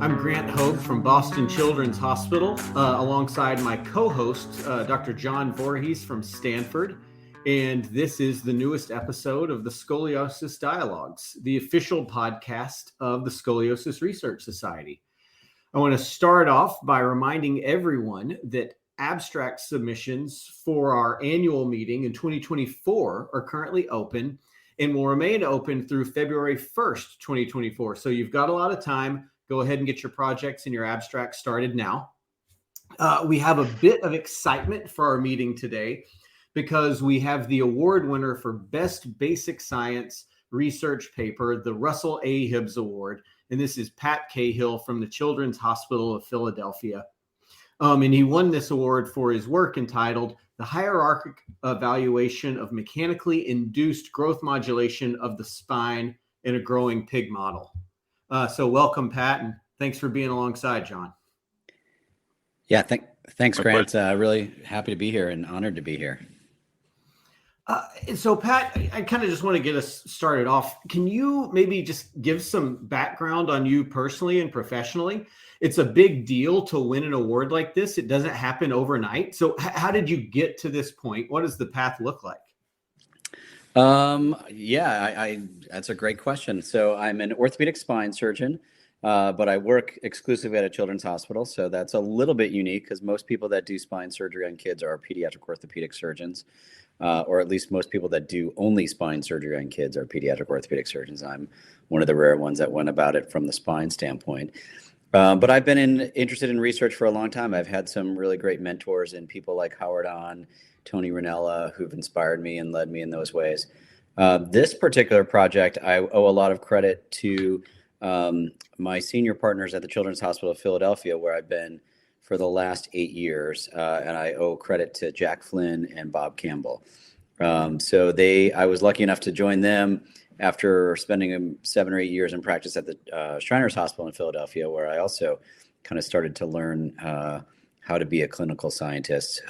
I'm Grant Hogue from Boston Children's Hospital, alongside my co-host, Dr. John Vorhies from Stanford. And this is the newest episode of the Scoliosis Dialogues, the official podcast of the Scoliosis Research Society. I want to start off by reminding everyone that abstract submissions for our annual meeting in 2024 are currently open and will remain open through February 1st, 2024. So you've got a lot of time. Go ahead and get your projects and your abstracts started now. We have a bit of excitement for our meeting today because we have the award winner for Best Basic Science Research Paper, the Russell A. Hibbs Award. And this is Pat Cahill from the Children's Hospital of Philadelphia. And he won this award for his work entitled The Hierarchic Evaluation of Mechanically Induced Growth Modulation of the Spine in a Growing Pig Model. So welcome, Pat, and thanks for being alongside, John. Yeah, thanks, Grant. Really happy to be here and honored to be here. And so, Pat, I kind of just want to get us started off. Can you maybe just give some background on you personally and professionally? It's a big deal to win an award like this. It doesn't happen overnight. So how did you get to this point? What does the path look like? That's a great question. So I'm an orthopedic spine surgeon, but I work exclusively at a children's hospital. So that's a little bit unique because most people that do spine surgery on kids are pediatric orthopedic surgeons, or at least most people that do only spine surgery on kids are pediatric orthopedic surgeons. I'm one of the rare ones that went about it from the spine standpoint. But I've been interested in research for a long time. I've had some really great mentors and people like Howard Ahn, Tony Ranella, who've inspired me and led me in those ways. This particular project, I owe a lot of credit to my senior partners at the Children's Hospital of Philadelphia, where I've been for the last 8 years, and I owe credit to Jack Flynn and Bob Campbell. I was lucky enough to join them after spending 7 or 8 years in practice at the Shriners Hospital in Philadelphia, where I also kind of started to learn how to be a clinical scientist.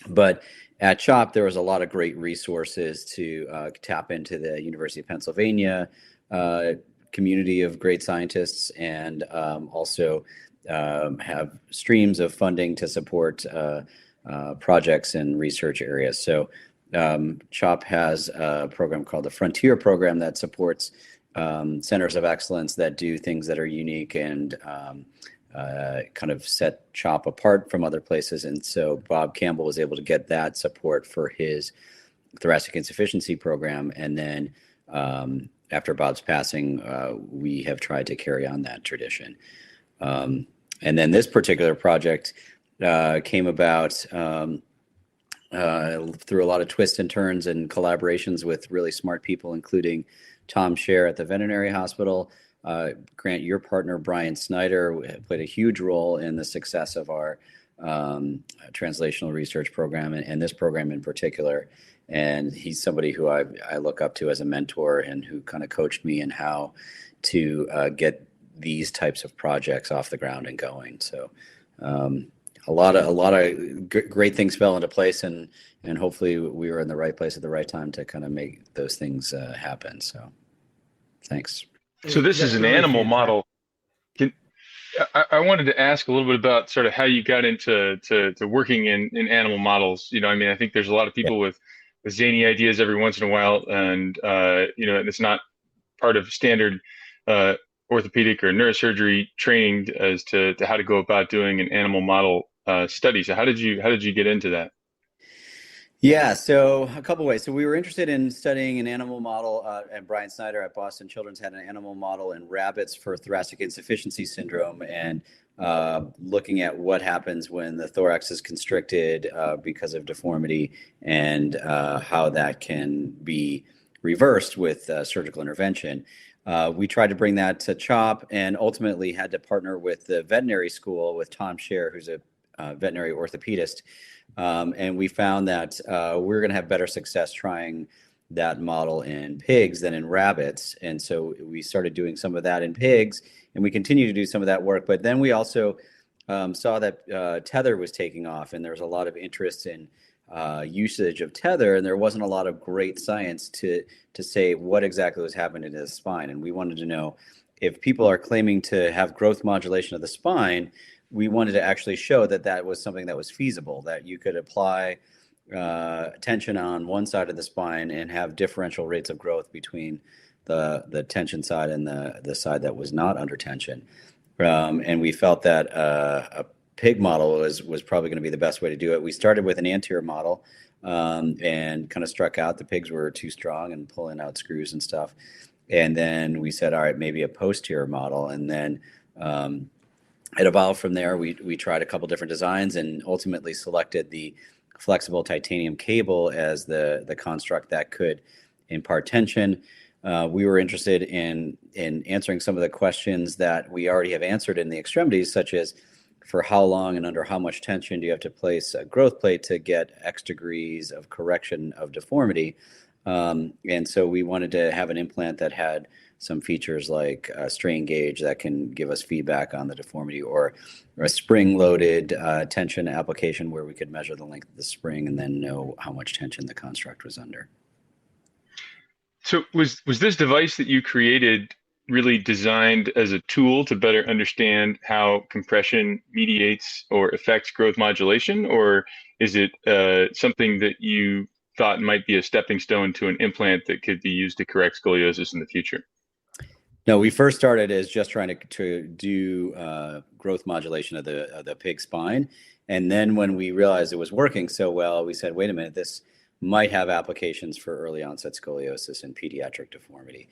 But at CHOP, there was a lot of great resources to tap into the University of Pennsylvania community of great scientists, and also have streams of funding to support projects in research areas. So CHOP has a program called the Frontier Program that supports centers of excellence that do things that are unique and kind of set CHOP apart from other places. And so Bob Campbell was able to get that support for his thoracic insufficiency program. And then after Bob's passing, we have tried to carry on that tradition. And then this particular project came about through a lot of twists and turns and collaborations with really smart people, including Tom Scher at the veterinary hospital. Grant, your partner, Brian Snyder, played a huge role in the success of our translational research program and this program in particular. And he's somebody who I look up to as a mentor and who kind of coached me in how to get these types of projects off the ground and going. So a lot of great things fell into place, and hopefully we were in the right place at the right time to kind of make those things happen. So thanks. So this is an animal model. I wanted to ask a little bit about sort of how you got into working in animal models. I think there's a lot of people with zany ideas every once in a while, and it's not part of standard orthopedic or neurosurgery training as to how to go about doing an animal model study. So how did you get into that? Yeah, so a couple ways. So we were interested in studying an animal model, and Brian Snyder at Boston Children's had an animal model in rabbits for thoracic insufficiency syndrome, and looking at what happens when the thorax is constricted because of deformity, and how that can be reversed with surgical intervention. We tried to bring that to CHOP and ultimately had to partner with the veterinary school with Tom Scher, who's a veterinary orthopedist. And we found that we're going to have better success trying that model in pigs than in rabbits. And so we started doing some of that in pigs, and we continue to do some of that work. But then we also saw that tether was taking off, and there was a lot of interest in usage of tether, and there wasn't a lot of great science to say what exactly was happening to the spine. And we wanted to know, if people are claiming to have growth modulation of the spine, we wanted to actually show that that was something that was feasible, that you could apply tension on one side of the spine and have differential rates of growth between the tension side and the side that was not under tension. And we felt that a pig model was probably going to be the best way to do it. We started with an anterior model and kind of struck out. The pigs were too strong and pulling out screws and stuff. And then we said, all right, maybe a posterior model. And then it evolved from there. We tried a couple different designs and ultimately selected the flexible titanium cable as the construct that could impart tension. We were interested in answering some of the questions that we already have answered in the extremities, such as for how long and under how much tension do you have to place a growth plate to get X degrees of correction of deformity. And so we wanted to have an implant that had some features like a strain gauge that can give us feedback on the deformity, or a spring-loaded tension application where we could measure the length of the spring and then know how much tension the construct was under. So was this device that you created really designed as a tool to better understand how compression mediates or affects growth modulation, or is it something that you thought might be a stepping stone to an implant that could be used to correct scoliosis in the future? No, we first started as just trying to do growth modulation of the pig spine. And then when we realized it was working so well, we said, wait a minute, this might have applications for early onset scoliosis and pediatric deformity.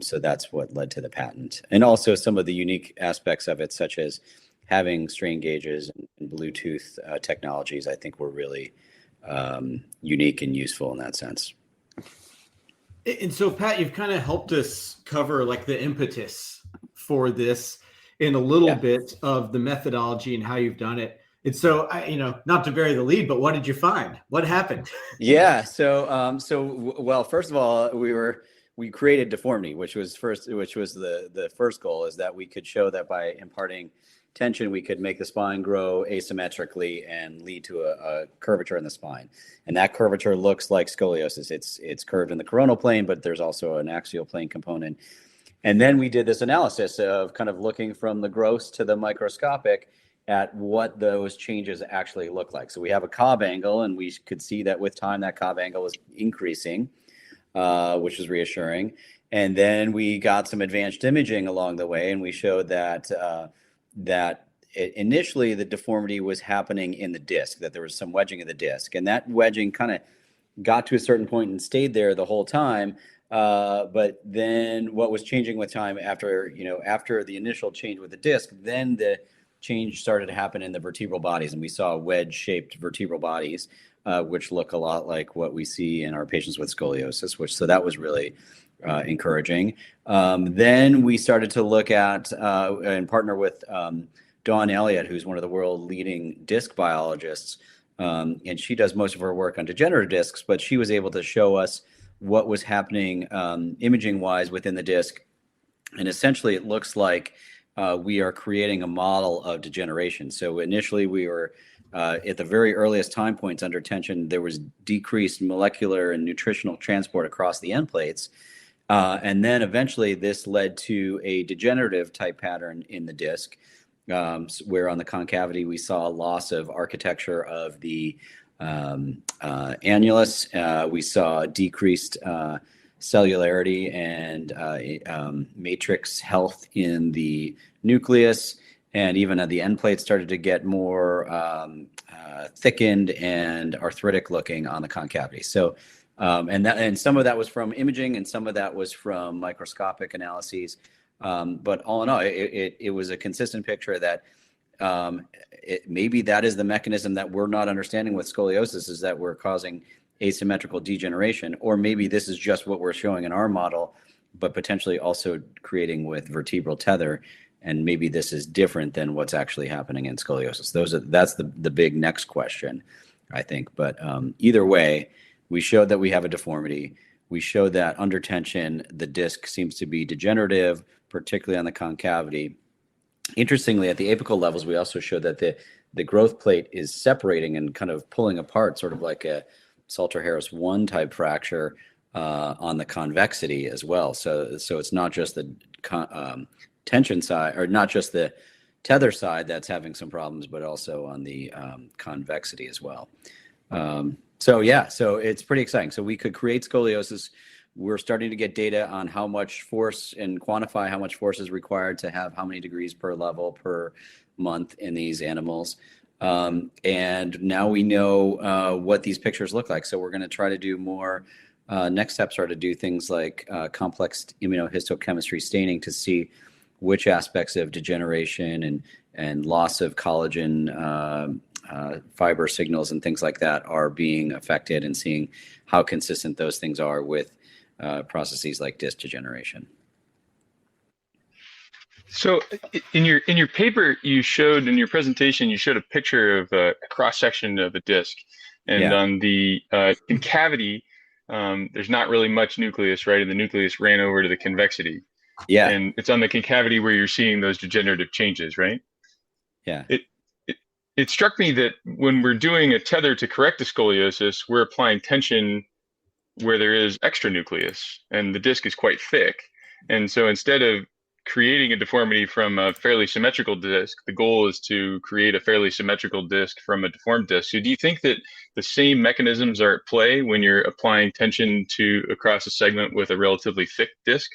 So that's what led to the patent. And also some of the unique aspects of it, such as having strain gauges and Bluetooth technologies, I think were really unique and useful in that sense. And so, Pat, you've kind of helped us cover like the impetus for this in a little bit of the methodology and how you've done it. And so, not to bury the lead, but what did you find? What happened? Yeah. Well, first of all, we created deformity, which was the first goal, is that we could show that by imparting tension, we could make the spine grow asymmetrically and lead to a curvature in the spine. And that curvature looks like scoliosis. It's curved in the coronal plane, but there's also an axial plane component. And then we did this analysis of kind of looking from the gross to the microscopic at what those changes actually look like. So we have a Cobb angle, and we could see that with time that Cobb angle was increasing, which is reassuring. And then we got some advanced imaging along the way, and we showed that initially the deformity was happening in the disc, that there was some wedging of the disc, and that wedging kind of got to a certain point and stayed there the whole time. But then what was changing with time after the initial change with the disc, then the change started to happen in the vertebral bodies, and we saw wedge-shaped vertebral bodies, which look a lot like what we see in our patients with scoliosis, so that was really encouraging. Then we started to look at and partner with Dawn Elliott, who's one of the world leading disc biologists, and she does most of her work on degenerative discs, but she was able to show us what was happening imaging-wise within the disc. And essentially, it looks like we are creating a model of degeneration. So initially, we were at the very earliest time points under tension, there was decreased molecular and nutritional transport across the end plates. And then eventually this led to a degenerative type pattern in the disc, where on the concavity we saw a loss of architecture of the annulus. We saw decreased cellularity and matrix health in the nucleus, and even at the end plate started to get more thickened and arthritic looking on the concavity. So, and some of that was from imaging, and some of that was from microscopic analyses. But all in all, it was a consistent picture that maybe that is the mechanism that we're not understanding with scoliosis, is that we're causing asymmetrical degeneration, or maybe this is just what we're showing in our model, but potentially also creating with vertebral tether. And maybe this is different than what's actually happening in scoliosis. That's the big next question, I think. But either way, we showed that we have a deformity. We showed that under tension, the disc seems to be degenerative, particularly on the concavity. Interestingly, at the apical levels, we also showed that the growth plate is separating and kind of pulling apart, sort of like a Salter-Harris 1 type fracture on the convexity as well. So it's not just the tension side, or not just the tether side that's having some problems, but also on the convexity as well. So it's pretty exciting. So we could create scoliosis. We're starting to get data on how much force and quantify how much force is required to have how many degrees per level per month in these animals. And now we know what these pictures look like. So we're going to try to do more. Next steps are to do things like complex immunohistochemistry staining to see which aspects of degeneration and loss of collagen fiber signals and things like that are being affected, and seeing how consistent those things are with processes like disc degeneration. So in your paper, you showed, in your presentation, you showed a picture of a cross section of a disc, and on the concavity, there's not really much nucleus, right? And the nucleus ran over to the convexity. Yeah. And it's on the concavity where you're seeing those degenerative changes, right? Yeah. It struck me that when we're doing a tether to correct the scoliosis, we're applying tension where there is extra nucleus, and the disc is quite thick. And so instead of creating a deformity from a fairly symmetrical disc, the goal is to create a fairly symmetrical disc from a deformed disc. So do you think that the same mechanisms are at play when you're applying tension across a segment with a relatively thick disc?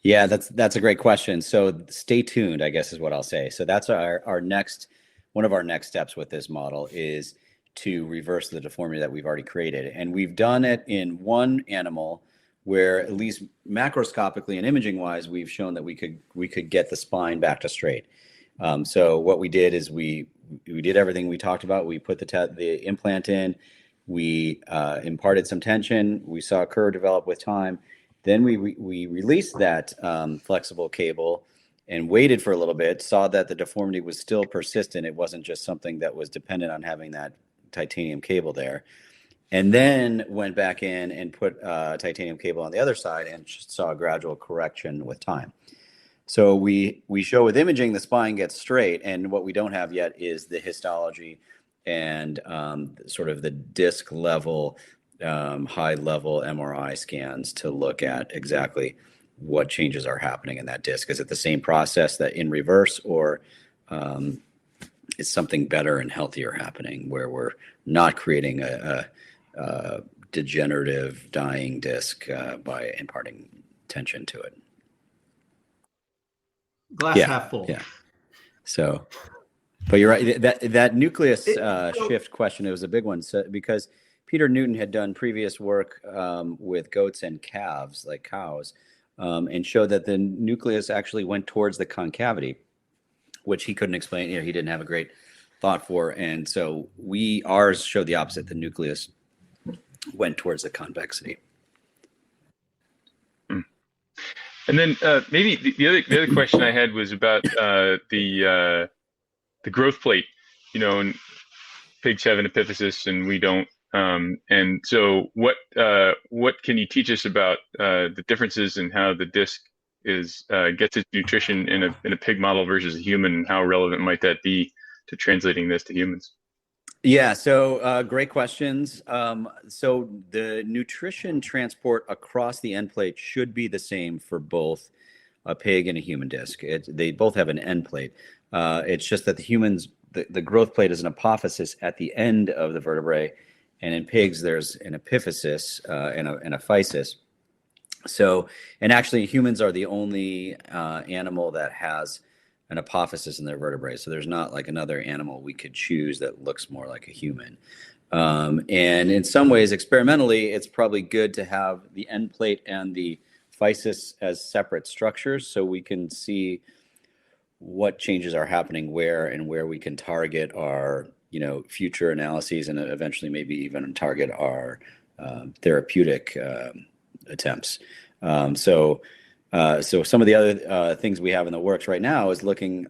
Yeah, that's a great question. So stay tuned, I guess is what I'll say. So that's one of our next steps with this model is to reverse the deformity that we've already created. And we've done it in one animal where, at least macroscopically and imaging wise, we've shown that we could get the spine back to straight. So what we did is we did everything we talked about. We put the implant in, we imparted some tension, we saw a curve develop with time. Then we released that flexible cable and waited for a little bit, saw that the deformity was still persistent. It wasn't just something that was dependent on having that titanium cable there. And then went back in and put a titanium cable on the other side and saw a gradual correction with time. So we show with imaging the spine gets straight, and what we don't have yet is the histology and sort of the disc level, high level MRI scans to look at exactly what changes are happening in that disc. Is it the same process that in reverse, or is something better and healthier happening where we're not creating a degenerative dying disc by imparting tension to it? Glass half full. Yeah. So, but you're right. That nucleus shift question, it was a big one. So, because Peter Newton had done previous work with goats and calves, like cows, and showed that the nucleus actually went towards the concavity, which he couldn't explain. He didn't have a great thought for. And so ours showed the opposite. The nucleus went towards the convexity. And then maybe the other question I had was about the growth plate. And pigs have an epiphysis and we don't. And so what can you teach us about the differences in how the disc gets its nutrition in a pig model versus a human, and how relevant might that be to translating this to humans? Yeah, so great questions. So the nutrition transport across the end plate should be the same for both a pig and a human disc. They both have an end plate. It's just that the growth plate is an apophysis at the end of the vertebrae, and in pigs there's an epiphysis and a physis. So, and actually humans are the only animal that has an apophysis in their vertebrae. So there's not like another animal we could choose that looks more like a human. And in some ways, experimentally, it's probably good to have the end plate and the physis as separate structures, so we can see what changes are happening where, and where we can target our future analyses, and eventually maybe even target our therapeutic attempts. So some of the other things we have in the works right now is looking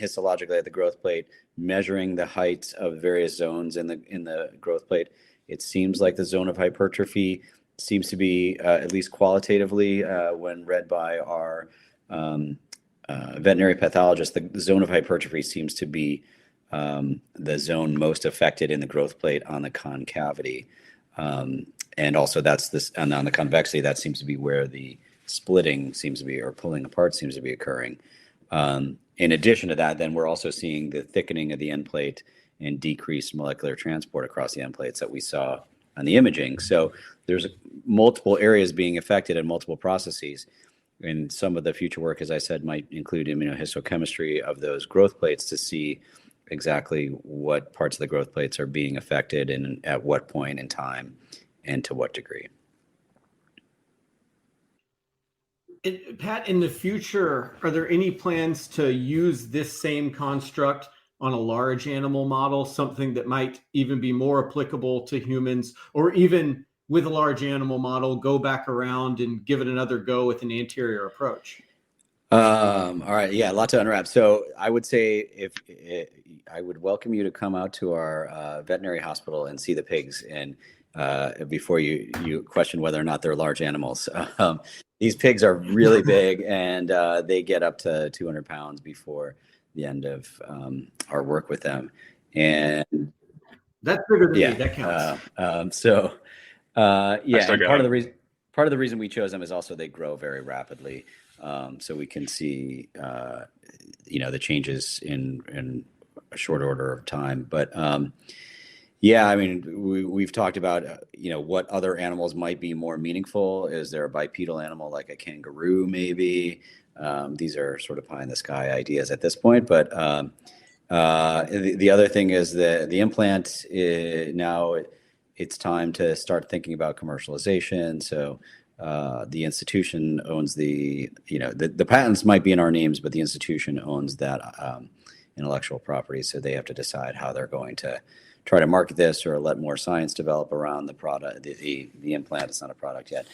histologically at the growth plate, measuring the height of various zones in the growth plate. It seems like the zone of hypertrophy seems to be, at least qualitatively, when read by our veterinary pathologist, the zone of hypertrophy seems to be the zone most affected in the growth plate on the concavity. And also on the convexity, that seems to be where the splitting seems to be, or pulling apart seems to be occurring. In addition to that, then we're also seeing the thickening of the end plate and decreased molecular transport across the end plates that we saw on the imaging. So there's multiple areas being affected and multiple processes. And some of the future work, as I said, might include immunohistochemistry of those growth plates to see exactly what parts of the growth plates are being affected and at what point in time and to what degree. Pat, in the future, are there any plans to use this same construct on a large animal model, something that might even be more applicable to humans, or even with a large animal model, go back around and give it another go with an anterior approach? All right. Yeah, a lot to unwrap. So I would say I would welcome you to come out to our veterinary hospital and see the pigs, and before you question whether or not they're large animals. These pigs are really big, and they get up to 200 pounds before the end of our work with them. And that's bigger than me. That counts. And part of the reason we chose them is also they grow very rapidly. So we can see, the changes in a short order of time. But I mean, we've talked about, what other animals might be more meaningful. Is there a bipedal animal like a kangaroo, maybe? These are sort of pie in the sky ideas at this point. But the other thing is the implant now it's time to start thinking about commercialization. So the institution owns the patents might be in our names, but the institution owns that intellectual property. So they have to decide how they're going to try to market this or let more science develop around the product, the implant. It's not a product yet.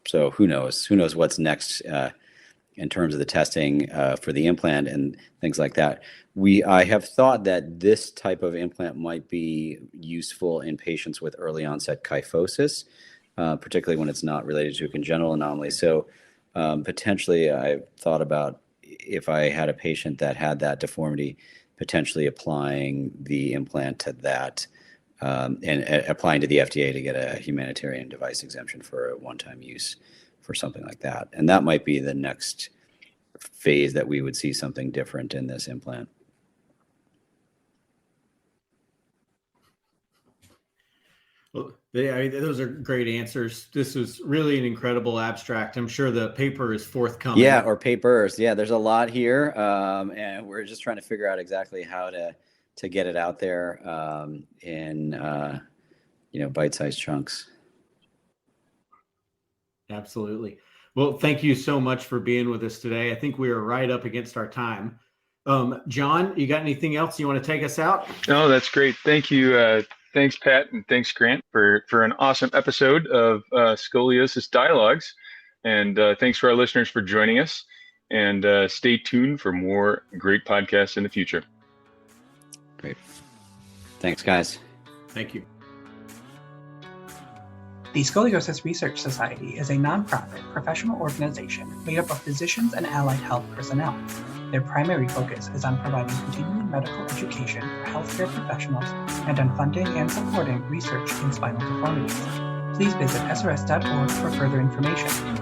So who knows what's next in terms of the testing for the implant and things like that. I have thought that this type of implant might be useful in patients with early onset kyphosis, particularly when it's not related to a congenital anomaly. So potentially I've thought about if I had a patient that had that deformity, potentially applying the implant to that and applying to the FDA to get a humanitarian device exemption for a one-time use for something like that. And that might be the next phase that we would see something different in this implant. Well, those are great answers. This was really an incredible abstract. I'm sure the paper is forthcoming. Yeah, or papers. Yeah, there's a lot here, and we're just trying to figure out exactly how to get it out there in bite-sized chunks. Absolutely. Well, thank you so much for being with us today. I think we are right up against our time. John, you got anything else you want to take us out? No, that's great. Thank you. Thanks, Pat, and thanks, Grant, for an awesome episode of Scoliosis Dialogues. And thanks for our listeners for joining us. And stay tuned for more great podcasts in the future. Great. Thanks, guys. Thank you. The Scoliosis Research Society is a nonprofit professional organization made up of physicians and allied health personnel. Their primary focus is on providing continuing medical education for healthcare professionals and on funding and supporting research in spinal deformities. Please visit srs.org for further information.